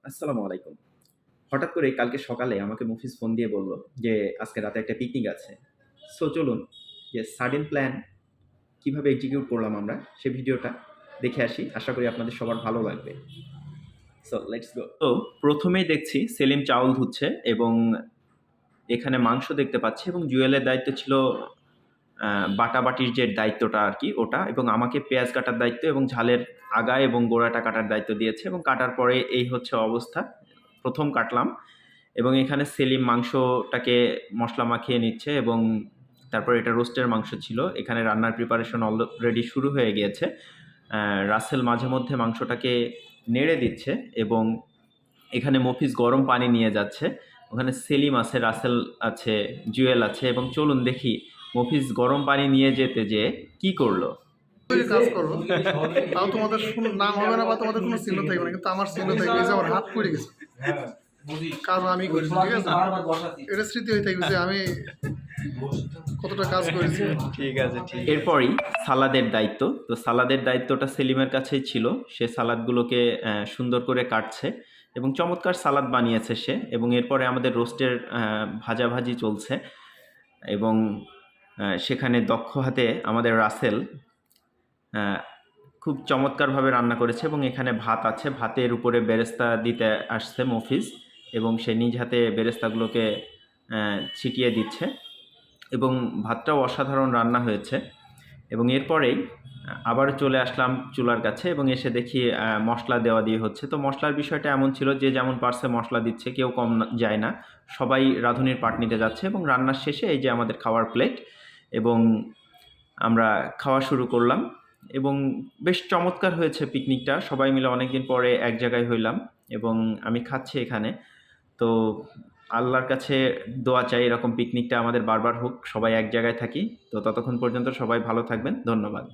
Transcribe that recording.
আসসালামু আলাইকুম। হঠাৎ করে কালকে সকালে আমাকে মফিজ ফোন দিয়ে বলল যে, "আজকে রাতে একটা পিকনিক আছে।" সো চলুন যে সাডেন প্ল্যান কিভাবে এক্সিকিউট করলাম আমরা, সে ভিডিওটা দেখে আসি। আশা করি আপনাদের সবার ভালো লাগবে। So let's go. তো ১ম এই দেখছি সেলিম চাউল ধুচ্ছে এবং এখানে মাংস দেখতে পাচ্ছি এবং জুয়েলের দায়িত্ব ছিল বাটাবাটির যে দায়িত্বটা আরকি ওটা এবং আমাকে পেঁয়াজ কাটার দায়িত্ব এবং ঝালের আগা এবং গোড়াটা কাটার দায়িত্ব দিয়েছে এবং কাটার পরে এই হচ্ছে অবস্থা। ১ম কাটলাম এবং এখানে সেলিম মাংসটাকে মসলা মাখিয়ে নিচ্ছে এবং তারপরে এটা রোস্টের মাংস ছিল। এখানে রান্নার প্রিপারেশন অলরেডি শুরু হয়ে গিয়েছে। রাসেল মাঝে মধ্যে মাংসটাকে নেড়ে দিচ্ছে এবং এখানে মফিজ গরম পানি নিয়ে যাচ্ছে। ওখানে সেলিম আছে, রাসেল আছে, জুয়েল আছে এবং চলুন দেখি মফিজ গরম পানি নিয়ে যেতে যেয়ে কি করলো? কাজ করো তাও তোমাদের নাম হবে না বা তোমাদের কোনো চিহ্ন থাকবে না, কিন্তু আমার চিহ্ন থাকবে। এই যে আমার হাত পড়ে গেছে, কাজ আমি করেছি, ঠিক আছে? এটা স্মৃতি হয়ে থাকবে যে আমি কতটা কাজ করেছি। ঠিক আছে, ঠিক। এরপরই সালাদের দায়িত্ব। তো সালাদের দায়িত্বটা সেলিমের কাছেই ছিল। সে সালাদগুলোকে সুন্দর করে কাটছে এবং চমৎকার সালাদ বানিয়েছে সে এবং এরপরে আমাদের রোস্টের ভাজাভাজি চলছে এবং সেখানে দক্ষ হাতে আমাদের রাসেল আ খুব চমৎকারভাবে রান্না করেছে এবং এখানে ভাত আছে। ভাতের উপরে বেরেস্তা দিতে আসছে মফিজ এবং সে নিজ হাতে বেরেস্তাগুলোকে ছিটিয়ে দিচ্ছে এবং ভাতটাও অসাধারণ রান্না হয়েছে এবং এরপরেই আবারও চলে আসলাম চুলার কাছে এবং এসে দেখি মসলা দেওয়া দিয়ে হচ্ছে। তো মসলার বিষয়টা এমন ছিল যে যেমন পারছে মসলা দিচ্ছে, কেউ কম যায় না। সবাই রাঁধুনির পাট নিতে যাচ্ছে এবং রান্নার শেষে এই যে আমাদের খাওয়ার প্লেট এবং আমরা খাওয়া শুরু করলাম এবং বেশ চমৎকার হয়েছে পিকনিকটা। সবাই মিলে অনেকদিন পরে এক জায়গায় হইলাম এবং আমি খাচ্ছি এখানে। তো আল্লাহর কাছে দোয়া চাই এরকম পিকনিকটা আমাদের বারবার হোক, সবাই এক জায়গায় থাকি। তো ততক্ষণ পর্যন্ত সবাই ভালো থাকবেন। ধন্যবাদ।